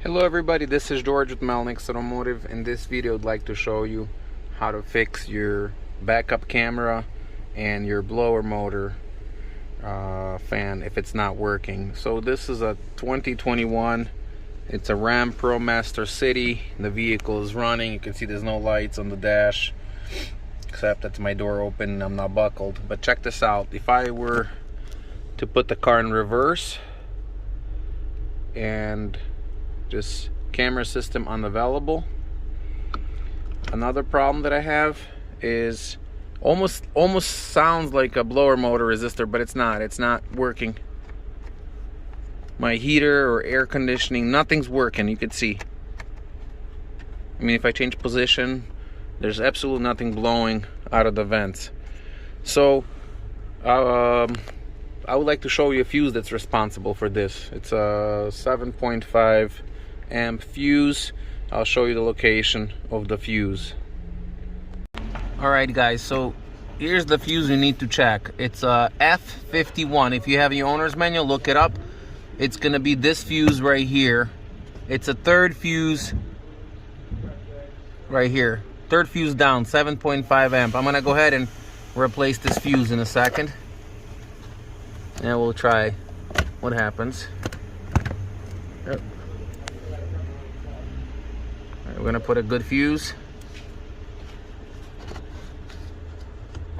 Hello everybody, this is George with Melnick's Automotive. In this video I'd like to show you how to fix your backup camera and your blower motor fan if it's not working. So this is a 2021, it's a Ram Promaster City. The vehicle is running. You can see there's no lights on the dash except that's my door open and I'm not buckled. But check this out, if I were to put the car in reverse and just camera system unavailable. Another problem that I have is almost sounds like a blower motor resistor, but it's not working. My heater or air conditioning, nothing's working. You can see, I mean, if I change position, there's absolutely nothing blowing out of the vents. So I would like to show you a fuse that's responsible for this. It's a 7.5 amp fuse. I'll show you the location of the fuse. Alright guys, so here's the fuse you need to check. It's a F51. If you have your owner's manual, look it up. It's gonna be this fuse right here. It's a third fuse right here. Third fuse down, 7.5 amp. I'm gonna go ahead and replace this fuse in a second. And we'll try what happens. Yep. We're gonna put a good fuse.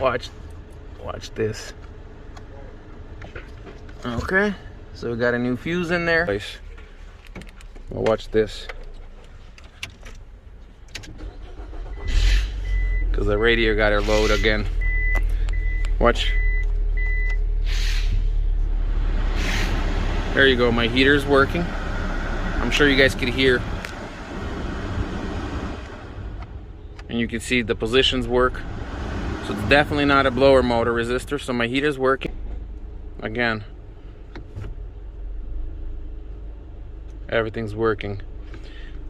Watch this. Okay, so we got a new fuse in there. Nice. Well, watch this, because the radio got her load again. Watch. There you go. My heater's working. I'm sure you guys could hear. And you can see the positions work. So it's definitely not a blower motor resistor. So my heater's working. Again, everything's working.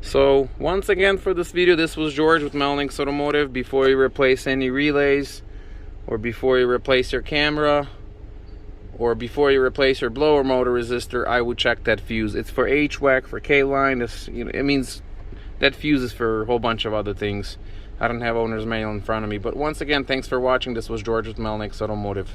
So once again, for this video, this was George with Melnick's Automotive. Before you replace any relays, or before you replace your camera, or before you replace your blower motor resistor, I would check that fuse. It's for HVAC, for K-line. You know, it means that fuse is for a whole bunch of other things. I don't have owner's manual in front of me. But once again, thanks for watching. This was George with Melnick's Automotive.